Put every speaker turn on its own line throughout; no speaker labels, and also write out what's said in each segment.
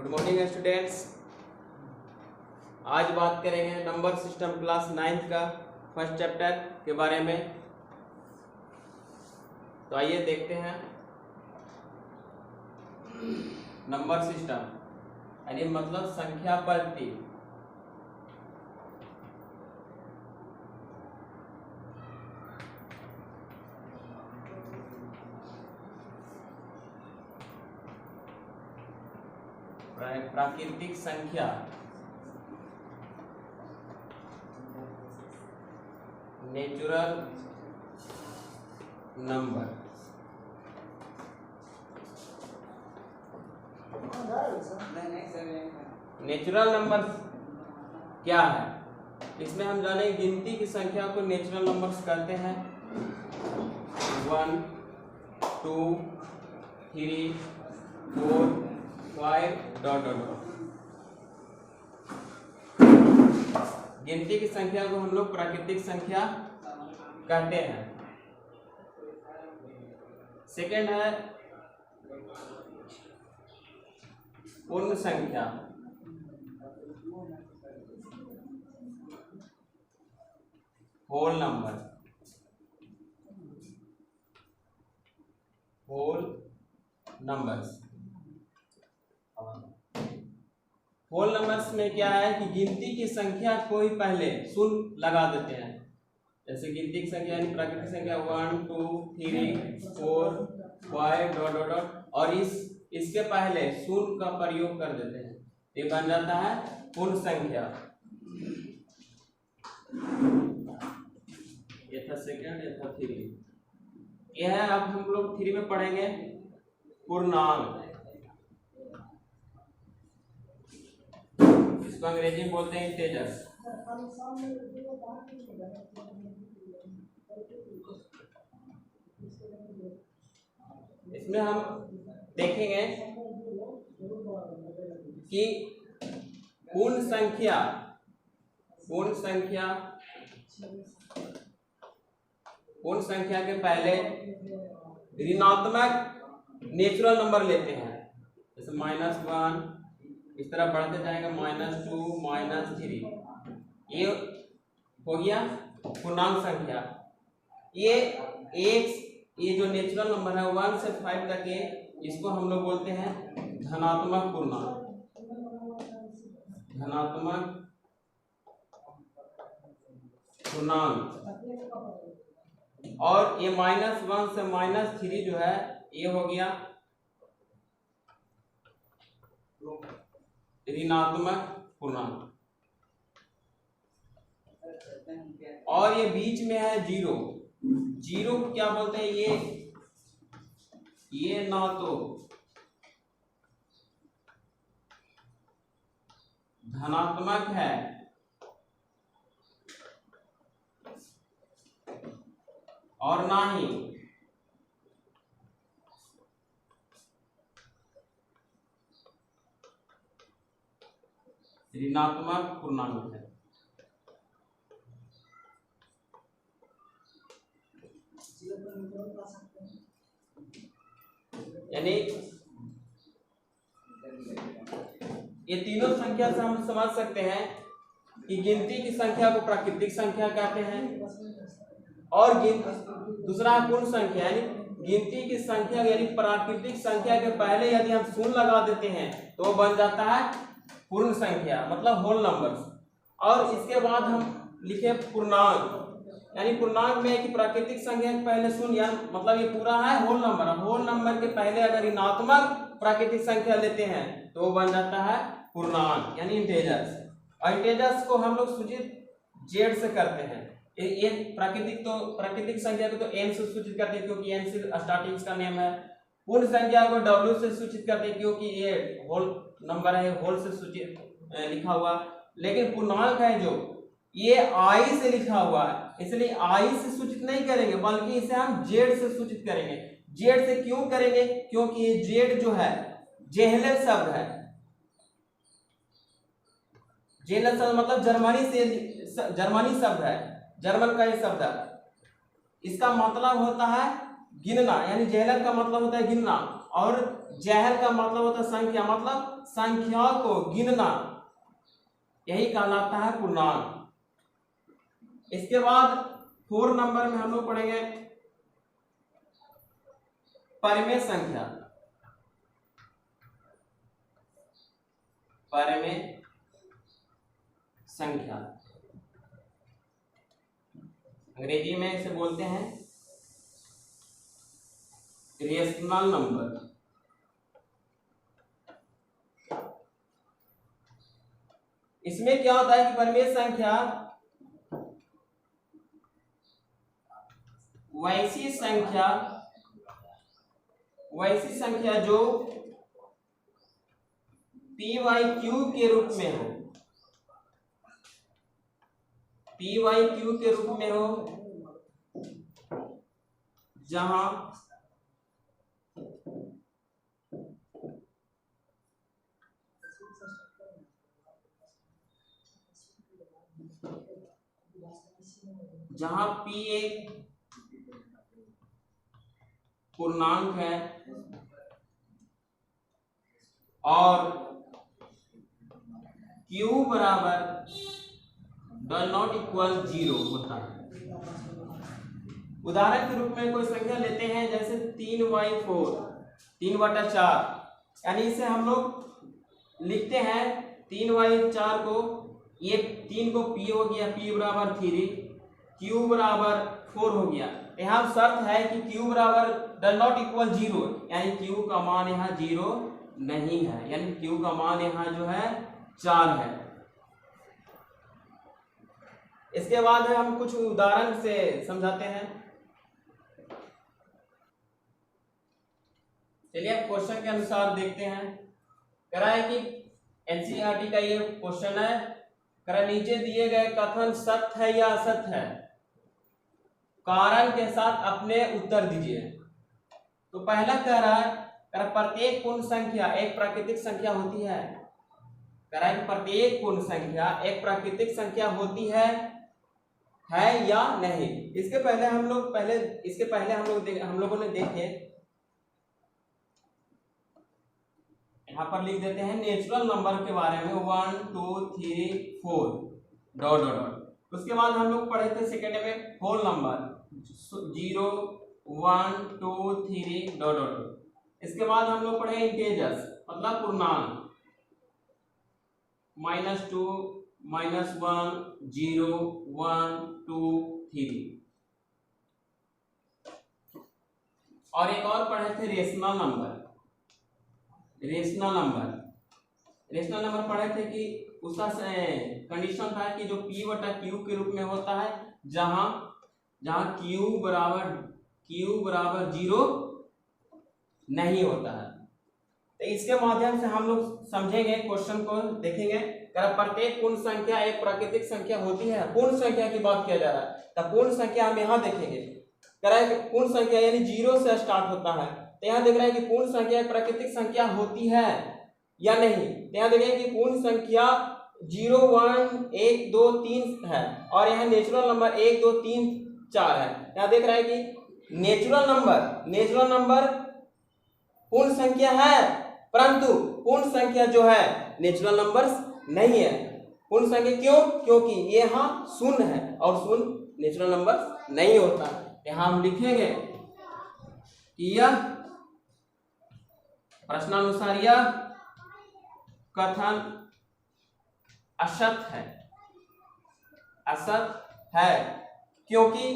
Good morning students. आज बात करेंगे नंबर सिस्टम क्लास 9th का फर्स्ट चैप्टर के बारे में। तो आइए देखते हैं। नंबर सिस्टम यानी मतलब संख्या पद्धति। प्राकृतिक संख्या, नेचुरल नंबर। नेचुरल नंबर क्या है? इसमें हम जाने गिनती की संख्या को नेचुरल नंबर्स कहते हैं। 1 2 3 4 5 ... गिनती की संख्या को हम लोग प्राकृतिक संख्या कहते हैं। सेकंड है पूर्ण संख्या। Whole number, whole numbers. Whole numbers में क्या है कि गिनती की संख्या को ही पहले शून्य लगा देते हैं। जैसे गिनती की संख्या यानी प्राकृतिक संख्या 1 2 3 4 5 ... और इसके पहले शून्य का प्रयोग कर देते हैं। ये बन जाता है पूर्ण संख्या। ये था सेकंड, ये था 3। यह है, अब हम लोग 3 में पढ़ेंगे पूर्णांक। इसको अंग्रेजी में बोलते हैं इंटीजर्स। इसमें हम देखेंगे कि पूर्ण संख्या के पहले ऋणात्मक नेचुरल नंबर लेते हैं। जैसे -1, इस तरह बढ़ते जाएंगे, -2 -3। ये हो गया पूर्णांक संख्या। ये जो नेचुरल नंबर है 1 से 5 तक के, इसको हम लोग बोलते हैं धनात्मक पूर्णांक। धनात्मक पूर्णांक। और ये -1 से -3 जो है, ये हो गया ऋणात्मक पूर्णांक। और ये बीच में है 0। जीरो को क्या बोलते हैं? ये ना तो धनात्मक है और ना ही ऋणात्मक पूर्णांक है। यानी ये तीनों संख्या से हम समझ सकते हैं कि गिनती की संख्या को प्राकृतिक संख्या कहते हैं। और दूसरा पूर्ण संख्या यानी गिनती की संख्या यानी प्राकृतिक संख्या के पहले यदि हम शून्य लगा देते हैं तो बन जाता है पूर्ण संख्या, मतलब होल नंबर्स। और इसके बाद हम लिखे पूर्णांक। यानी पूर्णांक में कि प्राकृतिक संख्या के पहले शून्य, मतलब ये पूरा है होल नंबर। होल नंबर के पहले अगर ऋणात्मक प्राकृतिक संख्या लेते हैं तो वो बन जाता है पूर्णांक यानी इंटीजर्स। और इंटीजर्स को हम लोग सूचित जेड से करते हैं। ये प्राकृतिक संख्या को तो एन से सूचित करते हैं क्योंकि एन से स्टार्टिंग का नेम है। पूर्ण संख्या को डब्ल्यू से सूचित करते हैं क्योंकि ये होल नंबर है, होल से सूचित लिखा हुआ। लेकिन पूर्णांक है जो ये आई से लिखा हुआ है, इसलिए आई से सूचित नहीं करेंगे बल्कि इसे हम जेड से सूचित करेंगे। जेड से क्यों करेंगे? क्योंकि ये जेड जो है जेहलर शब्द है। जेहलर शब्द मतलब जर्मनी शब्द है, जर्मन का ये शब्द है। इसका मतलब होता है गिनना, यानी जेहलर का मतलब होता है गिनना और जहर का मतलब होता है संख्या, मतलब संख्या को गिनना, यही कहलाता है पूर्णांक। इसके बाद 4 नंबर में हम लोग पढ़ेंगे परिमेय संख्या। परिमेय संख्या अंग्रेजी में इसे बोलते हैं रेशनल नंबर। इसमें क्या होता है कि परिमेय संख्या वैसी संख्या जो p/q के रूप में हो, p/q के रूप में हो, जहां p एक पूर्णांक है और q बराबर डज नॉट इक्वल 0 होता है। उदाहरण के रूप में कोई संख्या लेते हैं जैसे 3/4, 3/4, यानी इसे हम लोग लिखते हैं 3/4 को, ये 3 को p हो गया, p बराबर 3, q बराबर 4 हो गया। यहाँ शर्त है कि q बराबर डज नॉट इक्वल 0, यानी q का मान यहाँ 0 नहीं है, यानी q का मान यहाँ जो है 4 है। इसके बाद हम कुछ उदाहरण से समझाते हैं। चलिए अब क्वेश्चन के अनुसार देखते हैं। कह रहा है कि एनसीईआरटी का ये क्वेश्चन है, कह रहा नीचे दिए गए कथन सत्य है या असत्य है, कारण के साथ अपने उत्तर दीजिए। तो पहला कह रहा है प्रत्येक पूर्ण संख्या एक प्राकृतिक संख्या होती है। कह रहा है कि प्रत्येक पूर्ण संख्या एक प्राकृतिक संख्या होती है या नहीं। इसके पहले हम लोगों ने देखे, यहाँ पर लिख देते हैं नेचुरल नंबर के बारे में 1 2 3 4 डॉट डॉट डॉट। उसके बाद हम लोग पढ़े थे सेकेंड में होल नंबर 0 1 2 3 डॉट डॉट। इसके बाद हम लोग पढ़े इंटीजर्स मतलब पूर्णांक -2 -1 0 1 2 3। और एक और पढ़े थे रेशनल नंबर पढ़े थे कि उसका कंडीशन था कि जो p/q के रूप में होता है, जहां q बराबर 0 नहीं होता है। तो इसके माध्यम से हम लोग समझेंगे, क्वेश्चन को देखेंगे। प्रत्येक पूर्ण संख्या एक प्राकृतिक संख्या होती है, पूर्ण संख्या की बात किया जा रहा है। तो पूर्ण संख्या हम यहाँ देखेंगे, कह रहा है कि पूर्ण संख्या यानी 0 से स्टार्ट होता है। तो यहाँ देख रहे हैं कि पूर्ण संख्या एक प्राकृतिक संख्या होती है या नहीं। तो यहाँ देखेंगे कि पूर्ण संख्या 0 1 1 2 3 है और यहाँ नेचुरल नंबर 1 2 3 4 है। यहाँ देख रहे हैं कि नेचुरल नंबर पूर्ण संख्या है, परंतु पूर्ण संख्या जो है नेचुरल नंबर नहीं है। पूर्ण संख्या क्यों? क्योंकि ये यहाँ शून्य है और शून्य नेचुरल नंबर नहीं होता। यहाँ हम लिखेंगे कि यह प्रश्नानुसार यह कथन असत्य है, क्योंकि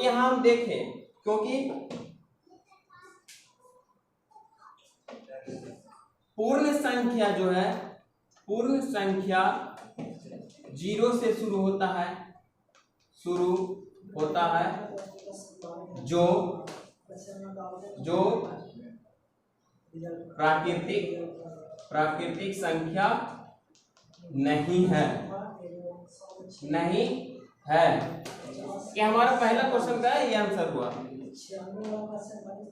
यहाँ हम देखें, क्योंकि पूर्ण संख्या जो है, पूर्ण संख्या 0 से शुरू होता है, जो प्राकृतिक संख्या नहीं है। ये हमारा पहला क्वेश्चन का ये आंसर हुआ।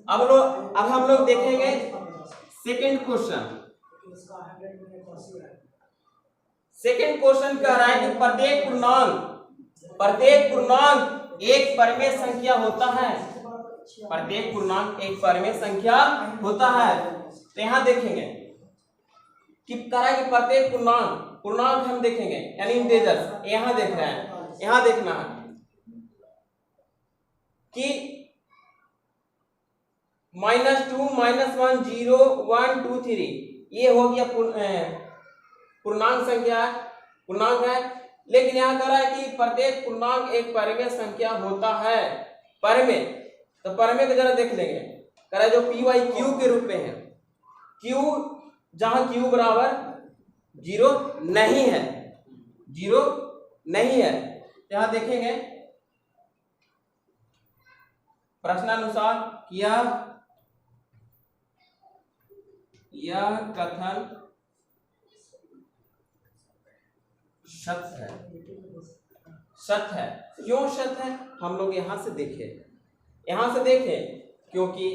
अब हम लोग देखेंगे सेकंड क्वेश्चन। सेकंड क्वेश्चन कह रहा है कि प्रत्येक पूर्णांक एक परिमेय संख्या होता है, प्रत्येक पूर्णांक एक परिमेय संख्या होता है। तो यहां देखेंगे कि कहा कि प्रत्येक पूर्णांक हम देखेंगे यानी इंटीजर्स, यहां देख रहे हैं, यहां देखना है कि -2 -1 0 1 2 3 ये हो गया पूर्णांक संख्या, पूर्णांक है। लेकिन यहाँ कह रहा है कि प्रत्येक पूर्णांक एक परिमेय संख्या होता है, परिमेय। तो परिमेय को जरा देख लेंगे, कह रहा है जो पी वाई क्यू के रूप में है, क्यू जहां क्यू बराबर 0 नहीं है, 0 नहीं है। यहां देखेंगे प्रश्नानुसार यह कथन सत्य है, सत्य है। क्यों सत्य है हम लोग यहां से देखें, यहां से देखें क्योंकि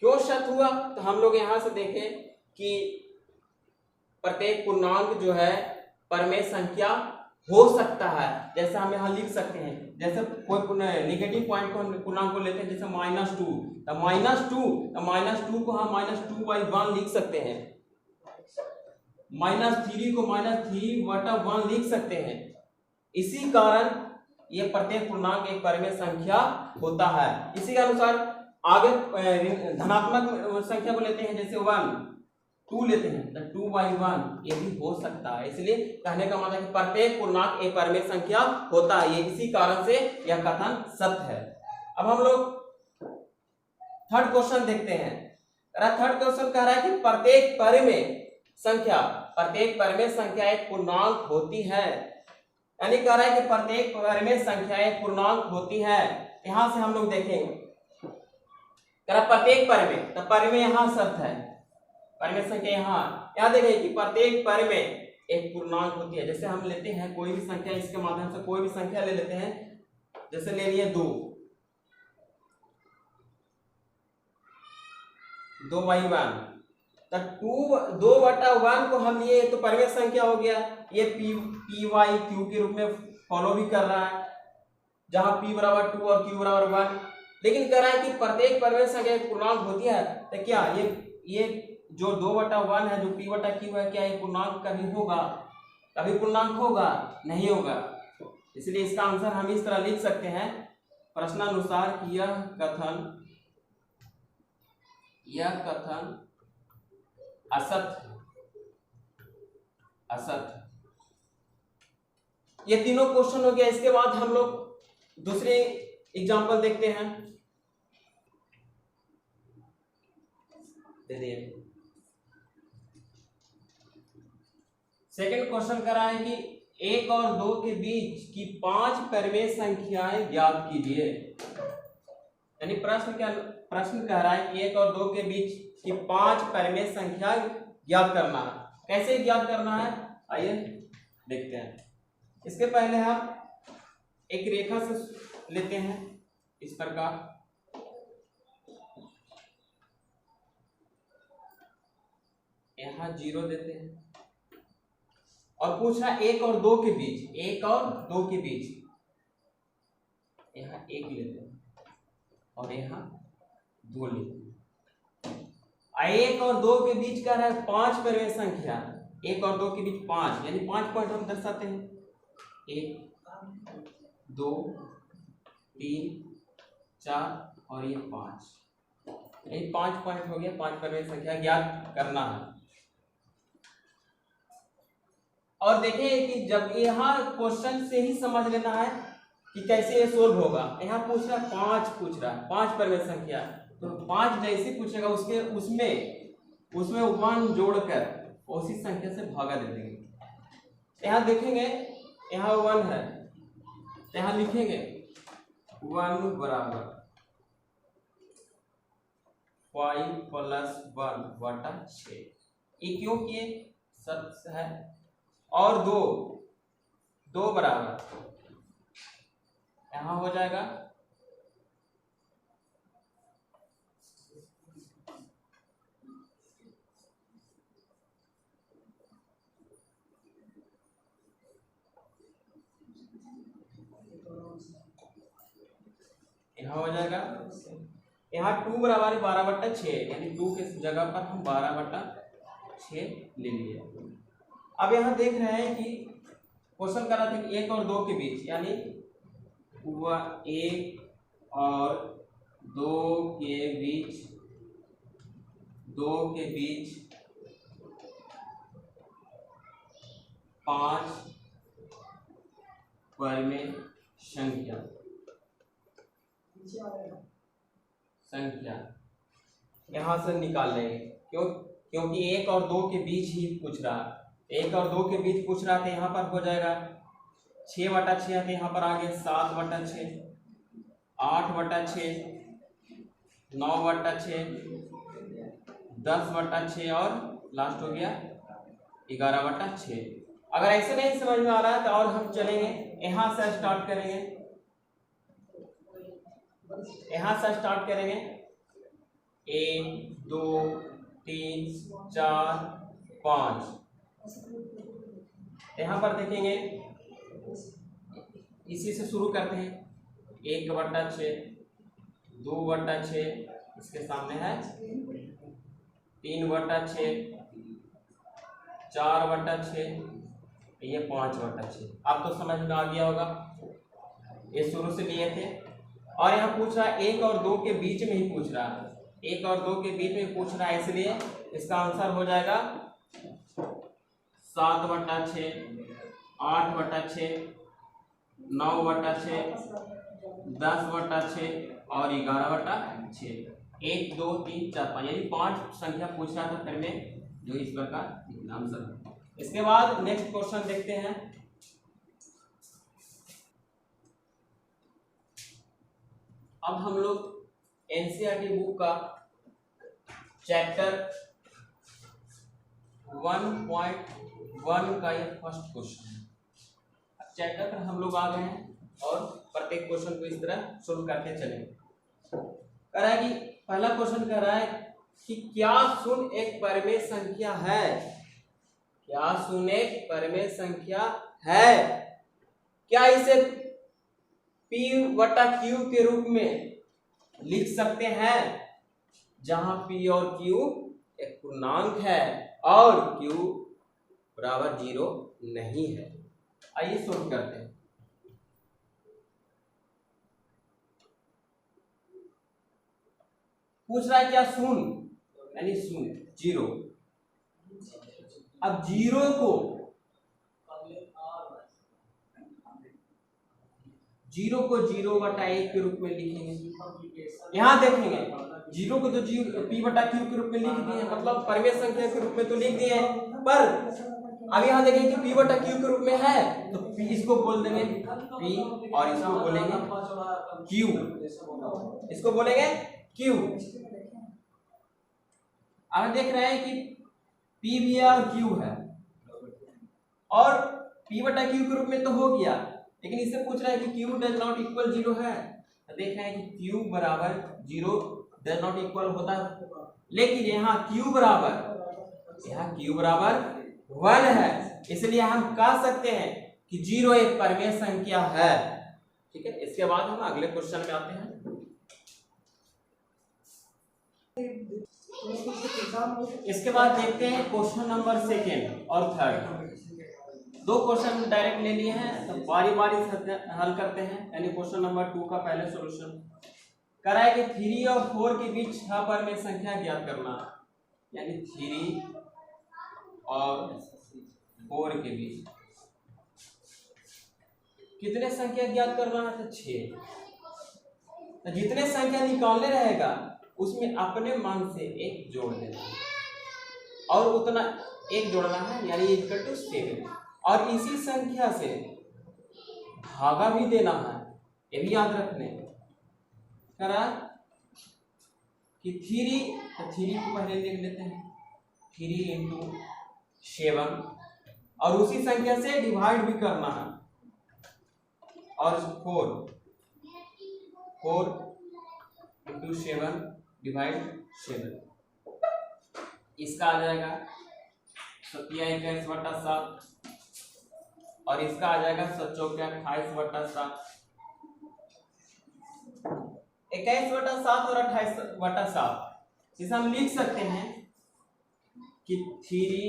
क्यों सत्य हुआ, तो हम लोग यहां से देखें कि प्रत्येक पूर्णांक जो है परिमेय संख्या हो सकता है। जैसे हम यहाँ लिख सकते हैं, जैसे कोई नेगेटिव पॉइंट को पूर्णांक को लेते हैं, जैसे -2, तो -2 को हम -2/1 लिख सकते हैं, -3 को -3/1 लिख सकते हैं। इसी कारण ये प्रत्येक पूर्णांक एक परिमेय संख्या होता है। इसी के अनुसार आगे धनात्मक संख्या को लेते हैं, जैसे 1 2 लेते हैं, तो 2/1 ये भी हो सकता है। इसलिए कहने का मतलब है कि प्रत्येक पूर्णांक एक परिमेय संख्या होता है, ये इसी कारण से यह कथन सत्य है। अब हम लोग थर्ड क्वेश्चन देखते हैं। थर्ड क्वेश्चन कह रहा है कि प्रत्येक परिमेय संख्या एक पूर्णांक होती है, यानी कह रहा है कि प्रत्येक परिमेय संख्या एक पूर्णांक होती है। यहां से हम लोग देखेंगे प्रत्येक परिमेय, तो परिमेय यहां शब्द है, परिमेय संख्या यहाँ देखें कि प्रत्येक परिमेय एक पूर्णांक होती है। जैसे हम लेते हैं कोई भी संख्या, इसके माध्यम से कोई भी संख्या ले लेते हैं, जैसे ले लिए 2/1, तो 2/1 को हम लिए तो परिमेय संख्या हो गया। ये पी वाई क्यू के रूप में फॉलो भी कर रहा है, जहां p बराबर 2 और q बराबर 1। लेकिन कह रहा है कि प्रत्येक परिमेय संख्या एक पूर्णांक होती है, तो क्या ये जो 2/1 है, जो p/q है, क्या ये पूर्णांक कभी होगा? कभी पूर्णांक होगा? नहीं होगा। इसलिए इसका आंसर हम इस तरह लिख सकते हैं प्रश्नानुसार कि यह कथन असत्य। ये तीनों क्वेश्चन हो गया। इसके बाद हम लोग दूसरे एग्जांपल देखते हैं। सेकंड क्वेश्चन कर रहा है कि 1 और 2 के बीच की 5 परिमेय संख्याएं ज्ञात कीजिए। यानी प्रश्न कह रहा है कि 1 और 2 के बीच की 5 परिमेय संख्या ज्ञात करना है। कैसे ज्ञात करना है आइए देखते हैं। इसके पहले हम एक रेखा से लेते हैं इस प्रकार, यहां 0 देते हैं और पूछ रहा है 1 और 2 के बीच, 1 और 2 के बीच, यहां 1 लेते हैं और यहां 2 लेते हैं। 1 और 2 के बीच का है 5 परिमेय संख्या, 1 और 2 के बीच 5, यानी 5 पॉइंट हम दर्शाते हैं, 1 2 3 4 और ये 5, यही 5 पॉइंट हो गया। 5 परिमेय संख्या ज्ञात करना है। और देखें कि जब यहाँ क्वेश्चन से ही समझ लेना है कि कैसे ये सोल्व होगा। यहाँ पूछ रहा है 5 परिमेय संख्या, तो 5 जैसे पूछेगा उसमें 1 जोड़कर उसी संख्या से भागा दे देंगे। यहाँ देखेंगे यहाँ 1 है, यहाँ लिखेंगे 1 बराबर 5 + 1/6। ये क्यों किए? सत्य है। और 2 बराबर यहां हो जाएगा यहाँ हो जाएगा, यहाँ 2 बराबर 12/6, यानी 2 के जगह पर हम 12/6 ले लिए। अब यहाँ देख रहे हैं कि क्वेश्चन कर रहा था कि 1 और 2 के बीच, यानी 1 और 2 के बीच 5 परिमेय संख्या यहाँ से निकाल लेंगे। क्योंकि 1 और 2 के बीच ही पूछ रहा है, 1 और 2 के बीच पूछ रहा था, यहाँ पर हो जाएगा 6/6 है, यहाँ पर आ गया 7/6, 8/6, 9/6, 10/6 और लास्ट हो गया 11/6। अगर ऐसे नहीं समझ में आ रहा है तो और हम चलेंगे, यहाँ से स्टार्ट करेंगे, 1 2 3 4 5। यहाँ पर देखेंगे, इसी से शुरू करते हैं, 1/6, 2/6, इसके सामने है 3/6, 4/6, ये 5/6। अब तो समझ में आ गया होगा, ये शुरू से लिए थे। और यहाँ पूछ रहा है 1 और 2 के बीच में ही पूछ रहा है, 1 और 2 के बीच में पूछ रहा है, इसलिए इसका आंसर हो जाएगा 7/6, 8/6, 9/6, 10/6 और 11/6। 1 2 3 4 5, यानी 5 संख्या पूछ रहा था फिर में, जो इस प्रकार आंसर है। इसके बाद नेक्स्ट क्वेश्चन देखते हैं। अब हम लोग एनसीईआरटी बुक का चैप्टर 1.1 का ये फर्स्ट क्वेश्चन है। अब चैप्टर पर हम लोग आ गए हैं और प्रत्येक क्वेश्चन को इस तरह सोल्व करते चलेंगे। कह रहा है कि पहला क्वेश्चन कह रहा है कि क्या शून्य एक परिमेय संख्या है? क्या शून्य एक परिमेय संख्या है? क्या इसे P/Q के रूप में लिख सकते हैं, जहां P और Q एक पूर्णांक है और Q बराबर 0 नहीं है? आइए सोल्व करते हैं। पूछ रहा है क्या शून्य, यानी शून्य 0। अब 0 को 0/1 के रूप में लिखेंगे। यहाँ देखेंगे 0 को तो P/Q के रूप में लिख दिए, मतलब परिमेय संख्या के रूप में तो लिख दिए, पर अब यहाँ देखेंगे कि P/Q के रूप में है तो P इसको बोल देंगे P और इसको बोलेंगे Q, इसको बोलेंगे Q। अब देख रहे हैं कि P भी है और Q है, और P/Q के रूप में तो हो गया, लेकिन इससे पूछ रहा है कि Q डज नॉट इक्वल 0 है। तो देख रहे हैं कि Q बराबर 0 डज नॉट इक्वल होता है, लेकिन यहाँ Q बराबर 1 है, इसलिए हम कह सकते हैं कि 0 एक परिमेय संख्या है। ठीक है, इसके बाद हम अगले क्वेश्चन में आते हैं। इसके बाद देखते हैं क्वेश्चन नंबर 2 और 3। 2 क्वेश्चन डायरेक्ट ले लिए हैं, तो बारी बारी से हल करते हैं। यानी क्वेश्चन नंबर 2 का पहले सॉल्यूशन करा है कि 3 और 4 के बीच 6 परिमेय संख्या ज्ञात करना, यानी 3 और 4 के बीच कितने संख्या ज्ञात करना है? 6। तो जितने संख्या निकालने रहेगा उसमें अपने मान से 1 जोड़ देना और उतना 1 जोड़ना है, यानी इक्वल टू 7। और इसी संख्या से भागा भी देना है, ये भी याद रखने। करा कि 3 को पहले लिख लेते हैं, 3 × 7, और उसी संख्या से डिवाइड भी करना है, और 4 × 7 डिवाइड 7, इसका आ जाएगा 27/7, और इसका आ जाएगा 7 × 28/7, 21/7 और 28/7, जिसे हम लिख सकते हैं कि 3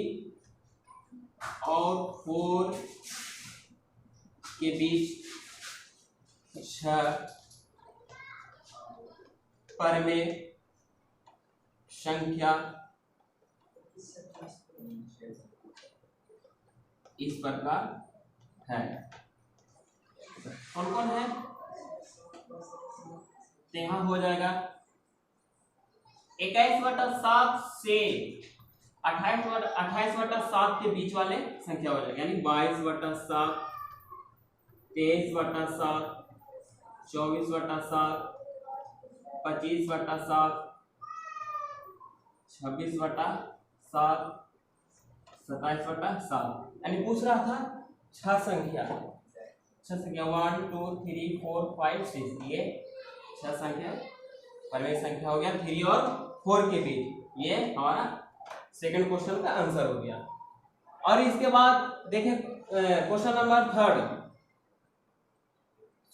और 4 के बीच 6 परमेय संख्या इस प्रकार है। कौन कौन है? तो यहाँ हो जाएगा 21/7 से 28/7 के बीच वाले संख्या हो जाएगा, यानी 22/7, 23/7, 24/7, 25/7, 26/7, 27/7, यानी पूछ रहा था 6 संख्या 1 2 3 4 5 6, ये 6 संख्या परमेय संख्या हो गया 3 और 4 के बीच। ये हमारा सेकंड क्वेश्चन का आंसर हो गया। और इसके बाद देखें क्वेश्चन नंबर 3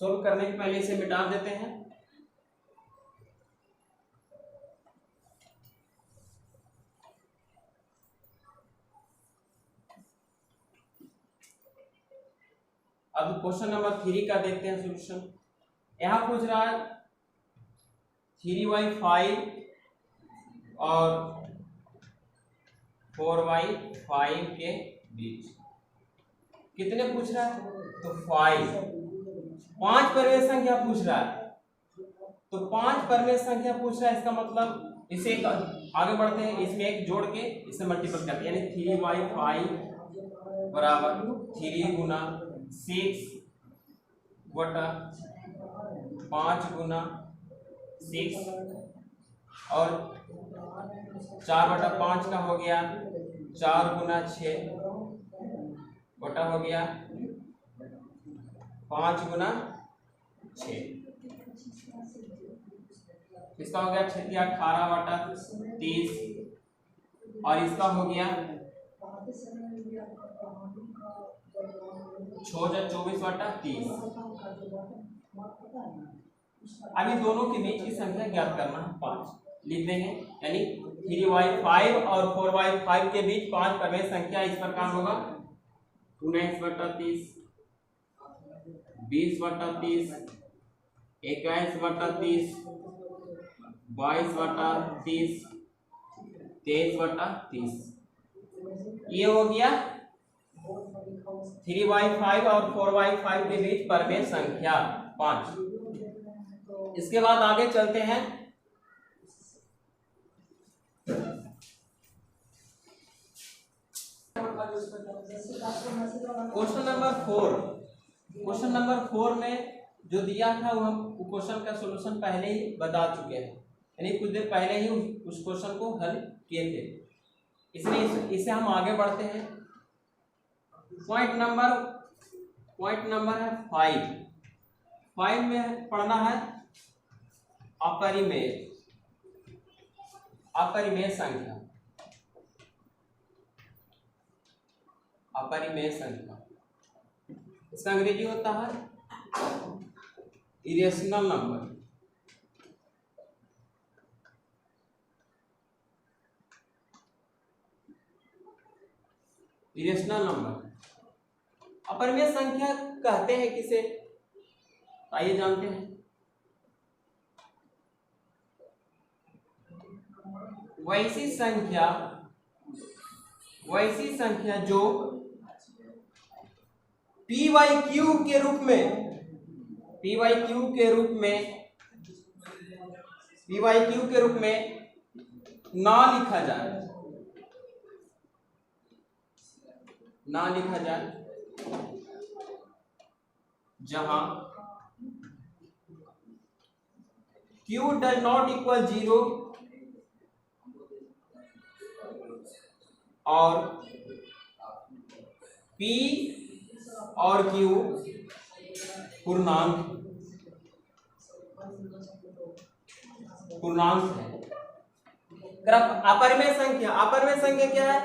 सोल्व करने के पहले इसे मिटा देते हैं। अब क्वेश्चन नंबर 3 का देखते हैं सॉल्यूशन। यहां पूछ रहा है 3/5 और 4/5 के बीच कितने पूछ रहा है? तो 5 परमेय संख्या पूछ रहा है। तो 5 परमेय संख्या पूछ रहा है, इसका मतलब इसे आगे बढ़ते हैं, इसमें एक जोड़ के इसे मल्टीपल करते हैं, यानी 3/5 बराबर 3 गुना 6 बटा 5 गुना 6 और 4/5 का हो गया 4 गुना 6 बटा हो गया 5 गुना 6, इसका हो गया 6 18/30 और इसका हो गया 6/24/30। अभी दोनों के बीच की संख्या ज्ञात करना है 5 लिख देंगे, यानी 3/5 और 4/5 के बीच 5 परमेय संख्या इस प्रकार होगा 19/30, 20/30, 21/30, 22/30, 23/30। ये हो गया 3/5 और 4/5 के बीच परमेय संख्या 5। इसके बाद आगे चलते हैं। क्वेश्चन नंबर 4 में जो दिया था वो हम क्वेश्चन का सॉल्यूशन पहले ही बता चुके हैं, यानी कुछ देर पहले ही उस क्वेश्चन को हल किए थे, इसलिए इसे हम आगे बढ़ते हैं। पॉइंट नंबर है 5 में पढ़ना है अपरिमेय संख्या। इसका अंग्रेजी होता है इरेशनल नंबर। अपरिमेय संख्या कहते हैं किसे, आइए जानते हैं। वैसी संख्या जो p/q के रूप में ना लिखा जाए, जहां q does not equal 0 और p और q पूर्णांक है। अपरिमेय संख्या क्या है?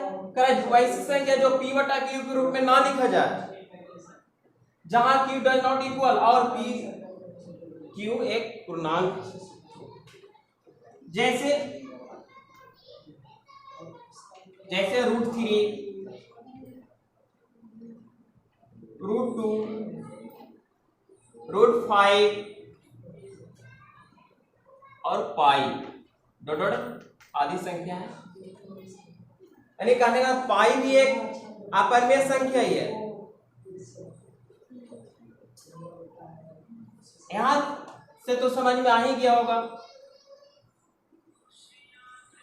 वैसी संख्या जो p/q के रूप में ना लिखा जाए, जहां q does not equal और q एक पूर्णांक जैसे जैसे √3, √2, √5 और पाई डॉट डॉट आदि संख्या है। यानी कहने का पाई भी एक अपरिमेय संख्या ही है। यहां से तो समझ में आ ही गया होगा।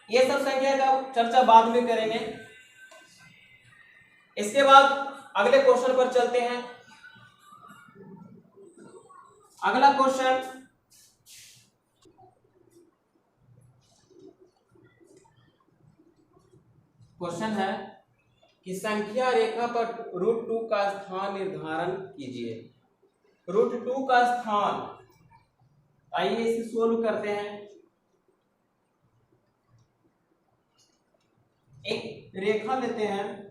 ये सब संख्या का चर्चा बाद में करेंगे। इसके बाद अगले क्वेश्चन पर चलते हैं। अगला क्वेश्चन है कि संख्या रेखा पर √2 का स्थान निर्धारण कीजिए। √2 का स्थान, आइए इसे सोल्व करते हैं। एक रेखा लेते हैं,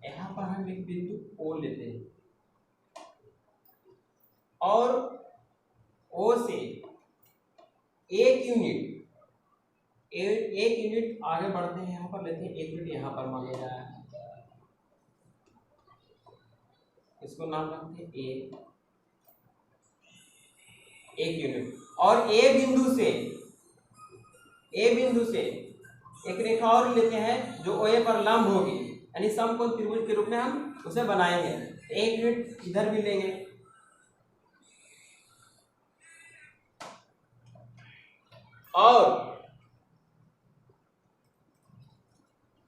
यहां पर हम एक बिंदु O लेते हैं और O से एक यूनिट आगे बढ़ते हैं। यहां पर लेते हैं 1 यूनिट, यहां पर मान लिया है, इसको नाम रखते हैं एक यूनिट। और A बिंदु से एक रेखा और लेते हैं जो OA पर लंब होगी, यानी समकोण त्रिभुज के रूप में हम उसे बनाएंगे। 1 यूनिट इधर भी लेंगे और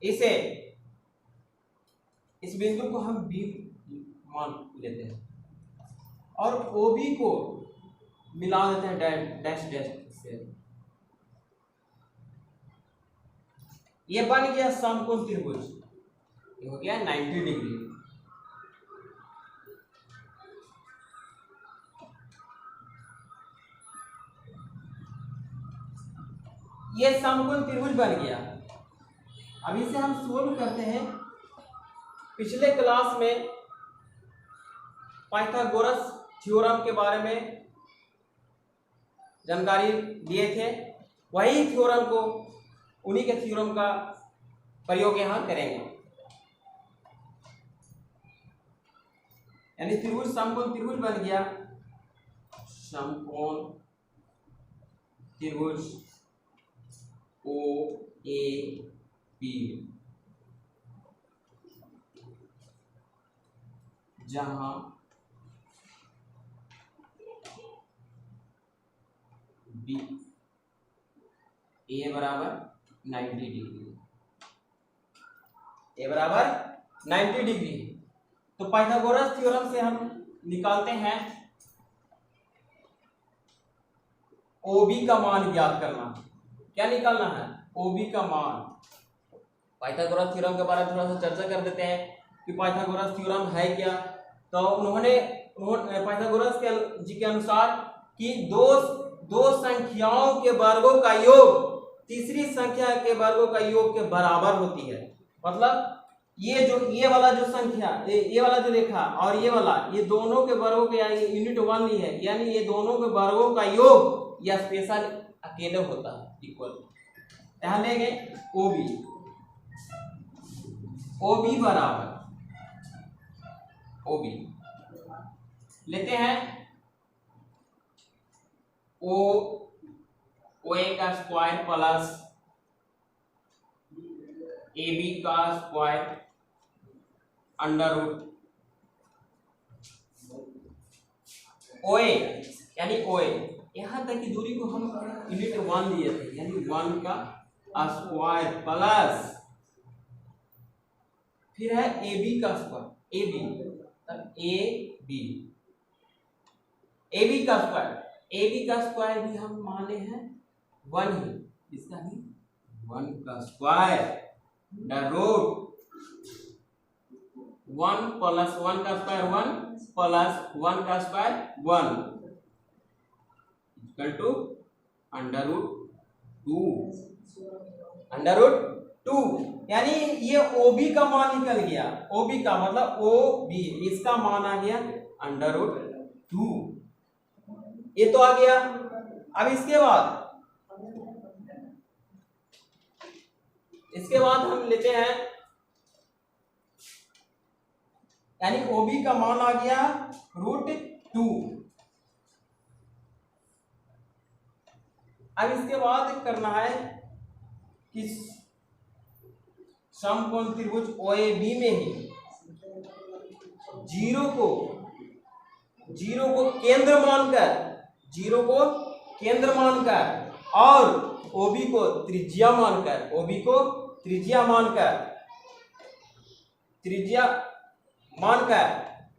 इस बिंदु को हम B मान लेते हैं और OB को मिला देते हैं डैश से। ये बन गया समकोण त्रिभुज, ये हो गया 90 डिग्री। ये समकोण त्रिभुज बन गया। अब इसे हम सोल्व करते हैं। पिछले क्लास में पाइथागोरस थ्योरम के बारे में जानकारी दिए थे, वही थ्योरम को, उन्हीं के थ्योरम का प्रयोग यहां करेंगे। यानी त्रिभुज समकोण त्रिभुज बन गया, समकोण त्रिभुज OAB, जहां A बराबर 90 डिग्री, A बराबर 90 डिग्री। तो पाइथागोरस थ्योरम से हम निकालते हैं OB का मान ज्ञात करना। क्या निकालना है? OB का मान। पाइथागोरस थ्योरम के बारे में थोड़ा सा चर्चा कर देते हैं कि पाइथागोरस थ्योरम है क्या। तो उन्होंने पाइथागोरस जी के अनुसार कि दो संख्याओं के वर्गों का योग तीसरी संख्या के वर्गों का योग के बराबर होती है। मतलब ये वाला जो संख्या, ये वाला जो रेखा और ये वाला, ये दोनों के वर्गों के, यानी यूनिट 1 ली है, यानी ये दोनों के वर्गों का योग या स्पेशल अकेले होता है इक्वल। यहां लेंगे OB बराबर OB लेते हैं OA का स्क्वायर प्लस AB का स्क्वायर अंडर रूट OA, यानी OA यहां तक की दूरी को हम यूनिट 1 लिए थे, यानी 1 का स्क्वायर प्लस फिर है AB का स्क्वायर, AB का स्क्वायर भी हम माने हैं 1 ही, इसका भी 1 का स्क्वायर रूट 1 प्लस 1 का स्क्वायर 1 प्लस 1 का स्क्वायर 1 इक्वल टू √2 यानी ये OB का मान निकल गया। OB का मतलब OB, इसका मान आ गया √2, ये तो आ गया। अब इसके बाद हम लेते हैं, यानी OB का मान आ गया √2। अब इसके बाद करना है कि समकोण त्रिभुज OAB में ही जीरो को केंद्र मानकर और OB को त्रिज्या मानकर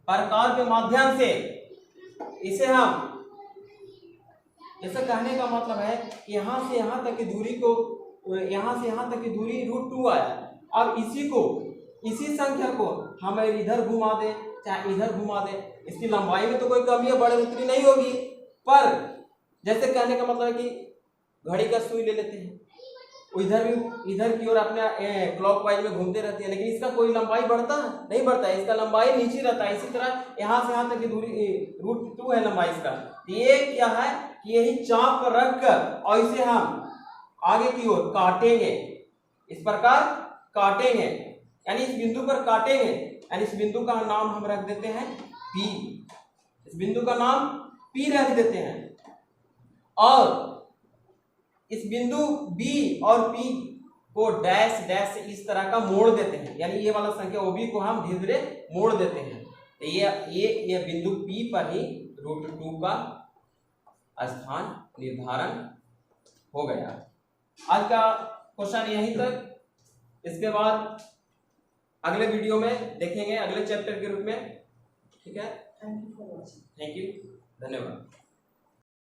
प्रकार के माध्यम से इसे हम, ऐसा कहने का मतलब है कि यहाँ से यहाँ तक की दूरी √2 आया। अब इसी संख्या को हम इधर घुमा दे चाहे इधर घुमा दे, इसकी लंबाई में तो कोई कमी या बढ़ोतरी नहीं होगी, पर जैसे कहने का मतलब है कि घड़ी का सुई ले लेते हैं, इधर की ओर अपने क्लॉकवाइज में घूमते रहती है, लेकिन इसका कोई लंबाई नहीं बढ़ता है, इसका लंबाई नीचे रहता है। इसी तरह यहाँ से यहाँ तक की दूरी √2 है लंबाई इसका। ये क्या है कि यही चाप पर रखकर और इसे हम आगे की ओर काटेंगे, इस प्रकार काटेंगे, यानी इस बिंदु पर काटेंगे, यानी इस बिंदु का नाम हम रख देते हैं P, इस बिंदु का नाम P रख देते हैं, और इस बिंदु B और P को डैश से इस तरह का मोड़ देते हैं, यानी ये वाला संख्या OB को हम धीरे धीरे मोड़ देते हैं। तो ये बिंदु P पर ही √2 का स्थान निर्धारण हो गया। आज का क्वेश्चन यहीं तक, इसके बाद अगले वीडियो में देखेंगे अगले चैप्टर के रूप में। ठीक है, थैंक यू, धन्यवाद।